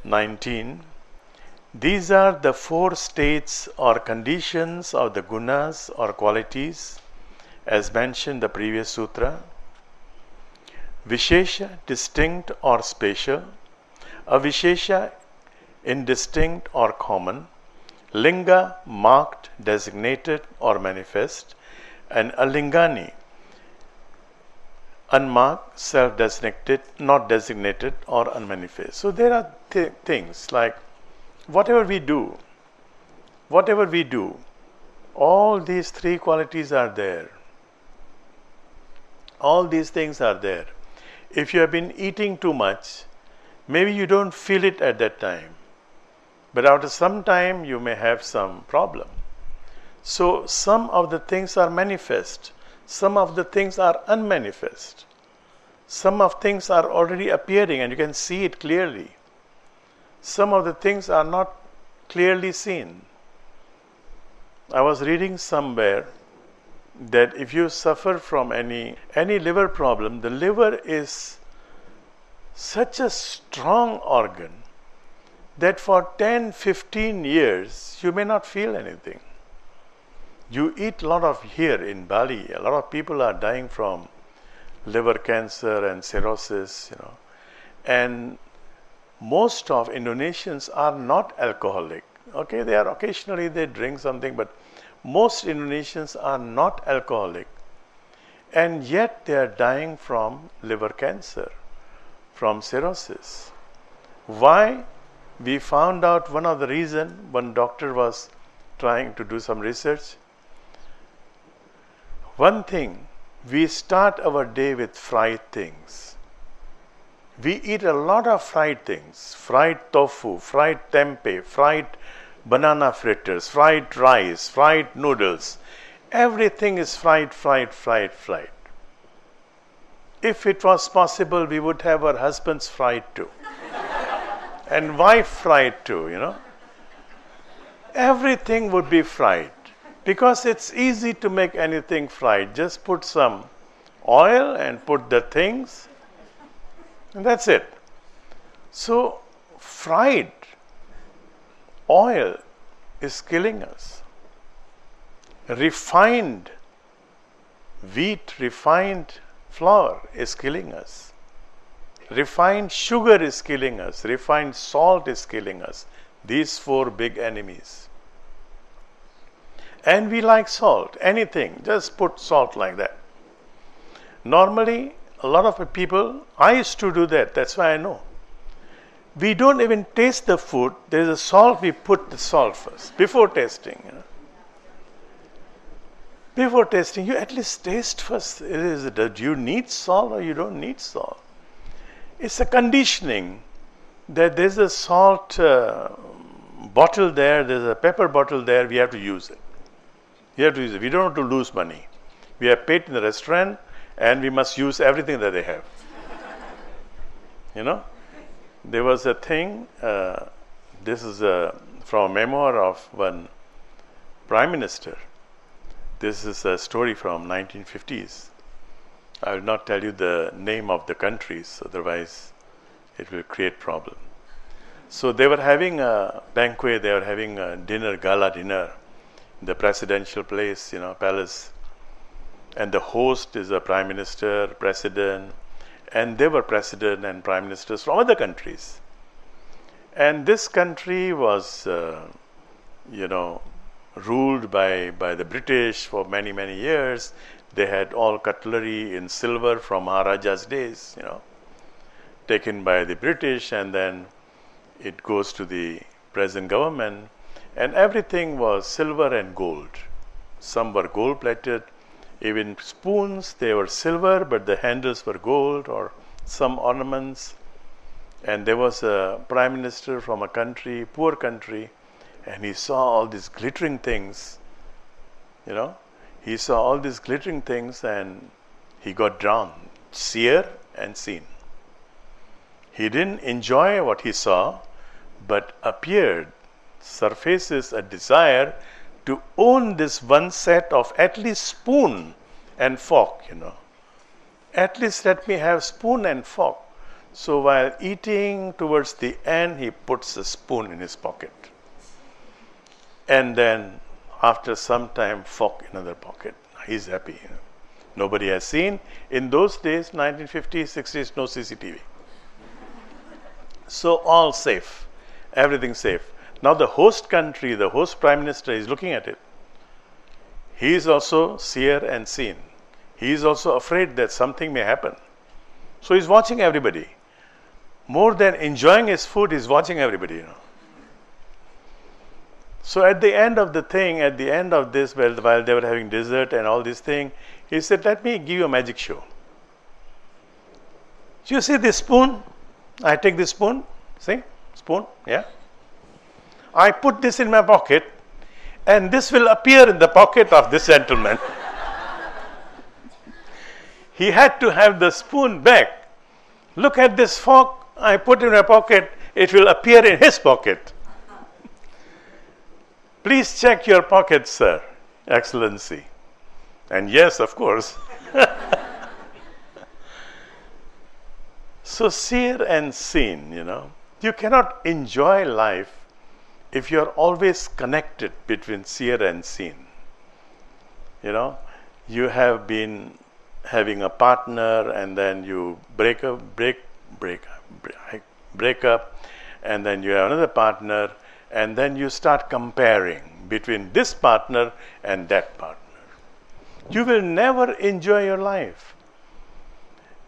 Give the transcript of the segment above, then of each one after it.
19. These are the four states or conditions of the gunas or qualities as mentioned in the previous sutra. Vishesha, distinct or special. Avishesha, indistinct or common. Linga, marked, designated or manifest. And alingani, unmarked, self-designated, not designated or unmanifest. So there are things like whatever we do, all these three qualities are there. All these things are there. If you have been eating too much, maybe you don't feel it at that time, but after some time you may have some problem. So some of the things are manifest, some of the things are unmanifest. Some of things are already appearing and you can see it clearly. Some of the things are not clearly seen. I was reading somewhere that if you suffer from any liver problem, the liver is such a strong organ that for 10-15 years you may not feel anything. You eat a lot of, here in Bali, a lot of people are dying from liver cancer and cirrhosis, and most of Indonesians are not alcoholic. Okay, occasionally they drink something, but most Indonesians are not alcoholic, and yet they are dying from liver cancer, from cirrhosis. Why? We found out one of the reasons. One doctor was trying to do some research. One thing, we start our day with fried things. We eat a lot of fried things, fried tofu, fried tempeh, fried banana fritters, fried rice, fried noodles. Everything is fried. If it was possible, we would have our husbands fried too. And wife fried too, Everything would be fried. Because it's easy to make anything fried. Just put some oil and put the things, and that's it. So, fried oil is killing us. Refined wheat, refined flour is killing us. Refined sugar is killing us. Refined salt is killing us. These four big enemies. And we like salt, anything, just put salt like that. Normally, a lot of people, I used to do that, that's why I know. We don't even taste the food, there is a salt, we put the salt first, before tasting. Before tasting, you at least taste first. Do you need salt or you don't need salt? It's a conditioning that there's a salt bottle there, there's a pepper bottle there, we have to use it. We don't want to lose money. We have paid in the restaurant and we must use everything that they have. There was a thing, this is from a memoir of one prime minister. This is a story from 1950s. I will not tell you the name of the countries, otherwise it will create problem. So they were having a banquet, they were having a dinner, gala dinner, the presidential place, palace, and the host is a prime minister, president, and they were president and prime ministers from other countries. And this country was, ruled by the British for many, many years. They had all cutlery in silver from Maharaja's days, taken by the British, and then it goes to the present government. And everything was silver and gold. Some were gold-plated. Even spoons, they were silver, but the handles were gold, or some ornaments. And there was a prime minister from a country, poor country, and he saw all these glittering things. He saw all these glittering things and he got drawn, seer and seen. He didn't enjoy what he saw, but surfaces a desire to own this one set of at least spoon and fork, At least let me have spoon and fork. So while eating, towards the end, he puts a spoon in his pocket. And then after some time, fork in another pocket. He's happy. Nobody has seen. In those days, 1950s, 60s, no CCTV. So all safe. Everything safe. Now the host country, the host prime minister is looking at it. He is also seer and seen. He is also afraid that something may happen. So he's watching everybody. More than enjoying his food, he's watching everybody. So at the end of the thing, at the end of this, while they were having dessert and all this thing, he said, let me give you a magic show. So you see this spoon? I take this spoon. See? Spoon? Yeah? I put this in my pocket, and this will appear in the pocket of this gentleman. He had to have the spoon back. Look at this fork I put in my pocket, it will appear in his pocket. Please check your pocket, sir, Excellency. And yes, of course. So seer and seen, you cannot enjoy life if you are always connected between seer and seen. You have been having a partner, and then you break up, and then you have another partner, and then you start comparing between this partner and that partner. You will never enjoy your life.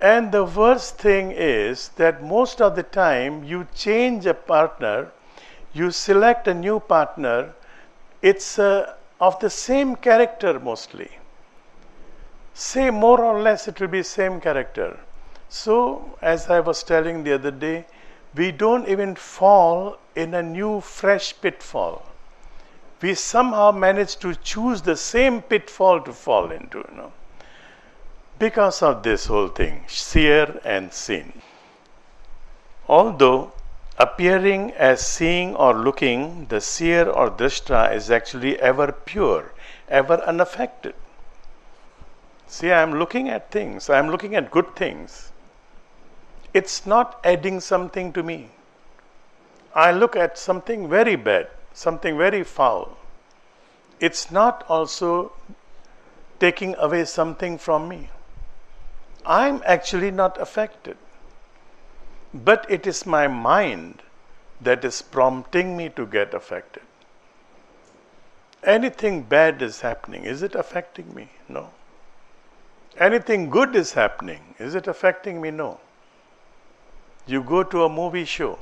And the worst thing is that most of the time you change a partner, you select a new partner, it's of the same character mostly. Say more or less it will be same character. So, as I was telling the other day, we don't even fall in a new fresh pitfall. We somehow manage to choose the same pitfall to fall into, because of this whole thing, seer and seen. Although appearing as seeing or looking, the seer or drashta is actually ever pure, ever unaffected. See, I am looking at things, I am looking at good things. It's not adding something to me. I look at something very bad, something very foul. It's not also taking away something from me. I'm actually not affected. But it is my mind that is prompting me to get affected. Anything bad is happening, is it affecting me? No. Anything good is happening, is it affecting me? No. You go to a movie show,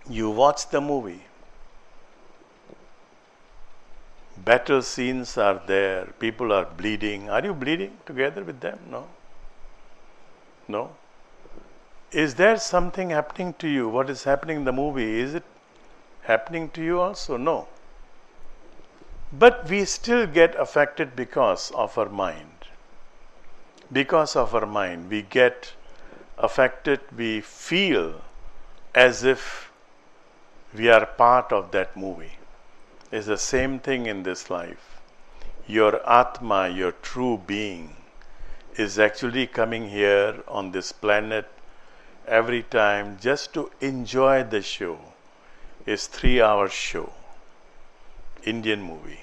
you watch the movie, battle scenes are there, people are bleeding. Are you bleeding together with them? No. No. Is there something happening to you? What is happening in the movie? Is it happening to you also? No. But we still get affected because of our mind. Because of our mind, we get affected, we feel as if we are part of that movie. It's the same thing in this life. Your Atma, your true being, is actually coming here on this planet every time just to enjoy the show. It's 3-hour show. Indian movie.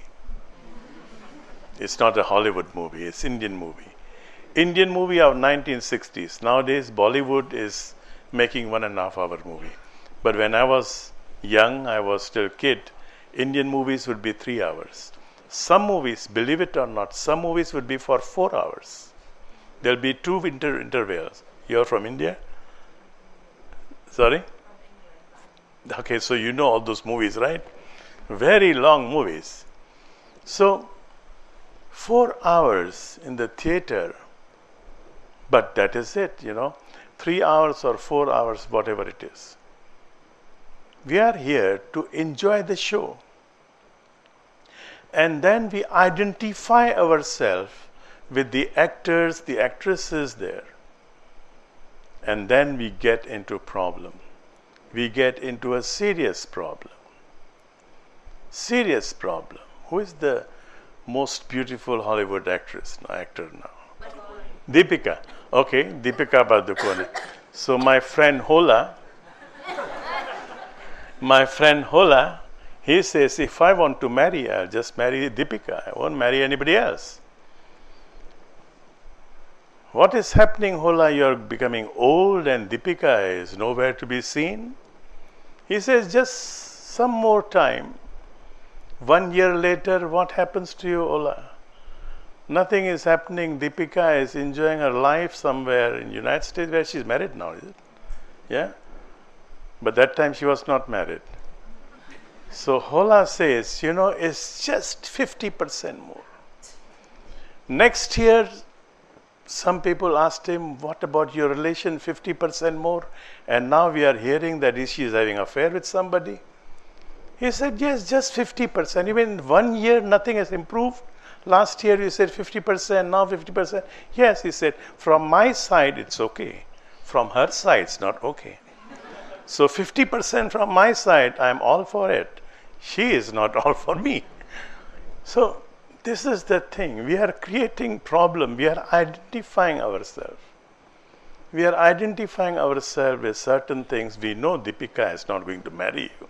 It's not a Hollywood movie, it's Indian movie. Indian movie of 1960s. Nowadays, Bollywood is making 1.5-hour movie. But when I was young, I was still kid, Indian movies would be 3 hours. Some movies, believe it or not, some movies would be for 4 hours. There'll be 2 intervals. You're from India? Sorry? Okay, so you know all those movies, right? Very long movies. So, 4 hours in the theater, but that is it, 3 hours or 4 hours, whatever it is. We are here to enjoy the show. And then we identify ourselves with the actors, the actresses there. And then we get into problem. We get into a serious problem. Serious problem. Who is the most beautiful Hollywood actor now? Deepika. Okay, Deepika Padukone. So my friend Hola, he says, if I want to marry, I'll just marry Deepika. I won't marry anybody else. What is happening, Hola? You're becoming old and Deepika is nowhere to be seen. He says, just some more time. 1 year later, what happens to you, Hola? Nothing is happening. Deepika is enjoying her life somewhere in the United States, where she's married now, is it? Yeah? But that time she was not married. So Hola says, it's just 50% more. Next year, some people asked him, what about your relation, 50% more? And now we are hearing that she is having an affair with somebody. He said, yes, just 50%. Even 1 year, nothing has improved. Last year you said 50%, now 50%. Yes, he said, from my side it's okay. From her side it's not okay. So 50% from my side, I'm all for it. She is not all for me. So this is the thing. We are creating problem. We are identifying ourselves. We are identifying ourselves with certain things. We know Deepika is not going to marry you.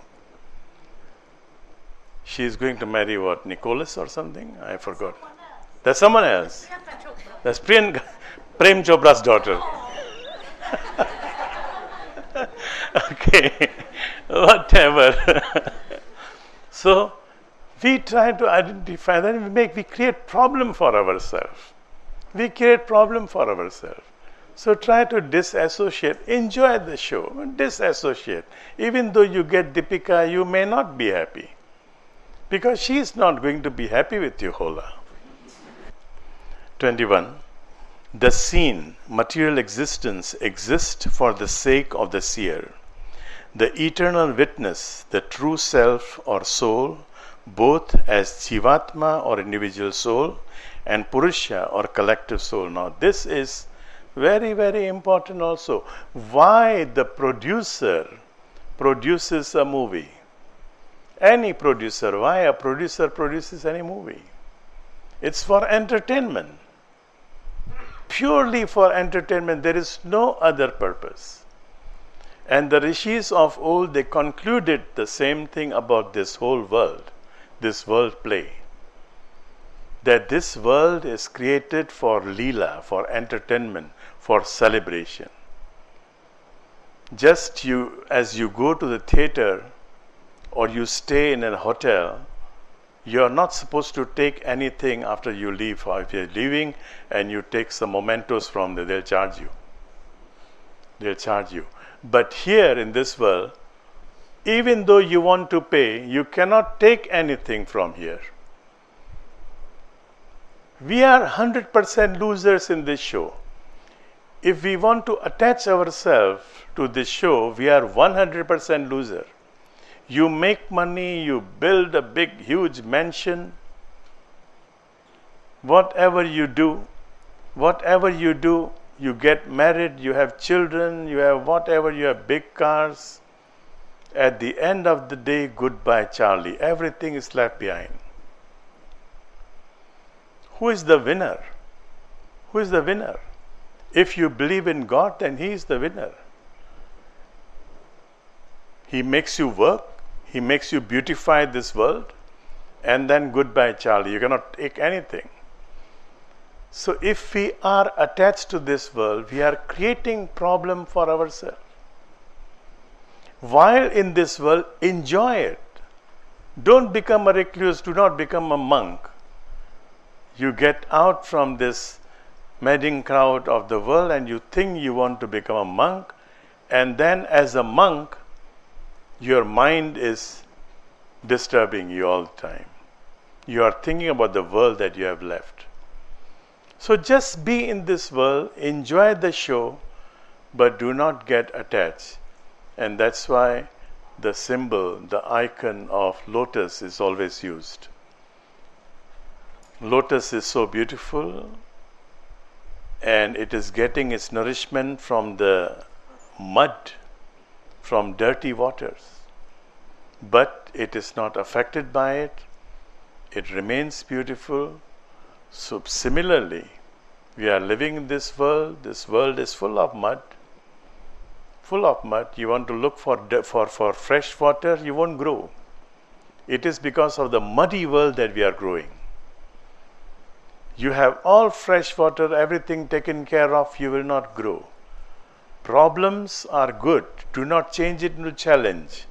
She is going to marry what, Nicholas or something? I forgot. That's someone else. That's Prem Chopra's daughter. Okay, whatever. So we try to identify, then we create problem for ourselves. We create problem for ourselves. So try to disassociate. Enjoy the show. Disassociate. Even though you get Deepika, you may not be happy. Because she is not going to be happy with you, Hola. 21. The seen, material existence, exists for the sake of the seer. The eternal witness, the true self or soul, both as Jivatma or individual soul and Purusha or collective soul. Now this is very, very important also. Why the producer produces a movie? Any producer, why a producer produces any movie? It's for entertainment. Purely for entertainment. There is no other purpose. And the rishis of old, they concluded the same thing about this whole world, this world play. That this world is created for Leela, for entertainment, for celebration. Just as you go to the theater, or you stay in a hotel, you are not supposed to take anything after you leave. Or if you are leaving and you take some mementos from there, they'll charge you. They'll charge you. But here in this world, even though you want to pay, you cannot take anything from here. We are 100% losers in this show. If we want to attach ourselves to this show, we are 100% loser. You make money, you build a big, huge mansion. Whatever you do, you get married, you have children, you have whatever, you have big cars. At the end of the day, goodbye, Charlie. Everything is left behind. Who is the winner? Who is the winner? If you believe in God, then He is the winner. He makes you work. He makes you beautify this world, and then goodbye, Charlie. You cannot take anything. So if we are attached to this world, we are creating problem for ourselves. While in this world, enjoy it. Don't become a recluse. Do not become a monk. You get out from this madding crowd of the world and you think you want to become a monk, and then as a monk, your mind is disturbing you all the time. You are thinking about the world that you have left. So just be in this world, enjoy the show, but do not get attached. And that's why the symbol, the icon of lotus is always used. Lotus is so beautiful, and it is getting its nourishment from the mud, from dirty waters, but it is not affected by it. It remains beautiful. So similarly, We are living in this world. This world is full of mud. Full of mud. You want to look for fresh water, you won't grow. It is because of the muddy world that we are growing. You have all fresh water, everything taken care of, you will not grow. Problems are good. Do not change it into challenge.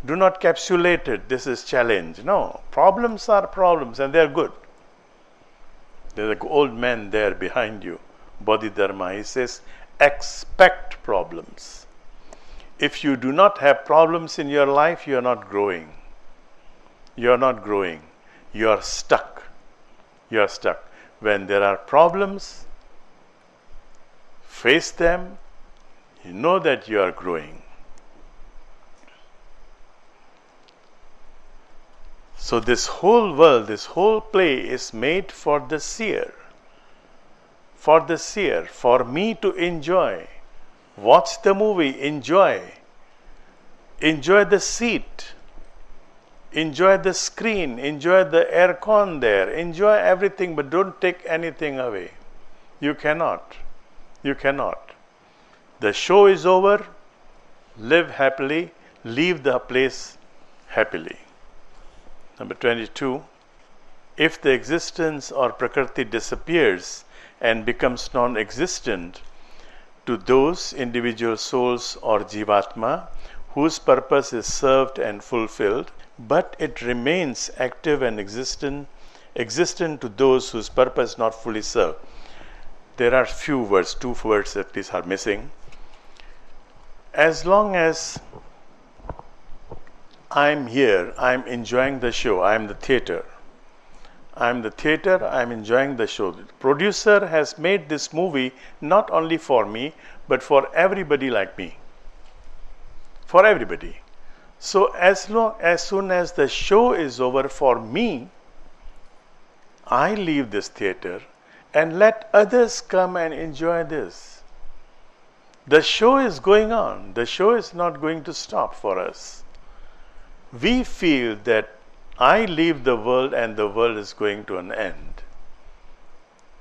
Do not capsulate it. This is challenge. No. Problems are problems and they are good. There's an old man there behind you, Bodhidharma. He says, expect problems. If you do not have problems in your life, you are not growing. You are not growing. You are stuck. You are stuck. When there are problems, face them. You know that you are growing. So this whole world, this whole play is made for the seer. For the seer, for me to enjoy. Watch the movie, enjoy. Enjoy the seat. Enjoy the screen. Enjoy the aircon there. Enjoy everything, but don't take anything away. You cannot. You cannot. The show is over. Live happily. Leave the place happily. Number 22. If the existence or Prakriti disappears and becomes non-existent to those individual souls or Jivatma whose purpose is served and fulfilled, but it remains active and existent to those whose purpose is not fully served. There are few words, 2 words at least are missing. As long as I'm here, I'm enjoying the show, I'm the theater. I'm the theater, I'm enjoying the show. The producer has made this movie not only for me, but for everybody like me. For everybody. So as soon as the show is over for me, I leave this theater and let others come and enjoy this. The show is going on. The show is not going to stop for us. We feel that I leave the world and the world is going to an end.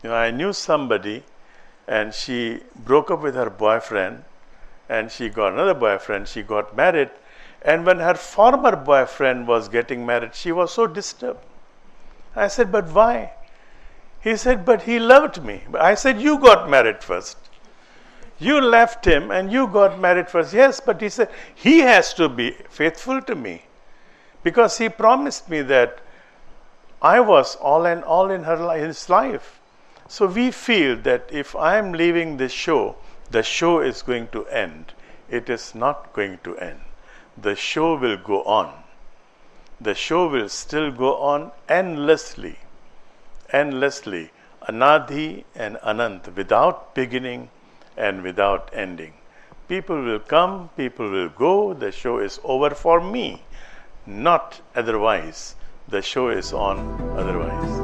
I knew somebody and she broke up with her boyfriend and she got another boyfriend, she got married, and when her former boyfriend was getting married, she was so disturbed. I said, but why? He said, but he loved me. I said, you got married first. You left him and you got married first. Yes, but he said, he has to be faithful to me. Because he promised me that I was all and all in his life. So we feel that if I am leaving this show, the show is going to end. It is not going to end. The show will go on. The show will still go on endlessly. Endlessly. Anadi and Anant, without beginning and without ending. People will come, people will go. The show is over for me. Not otherwise. The show is on otherwise.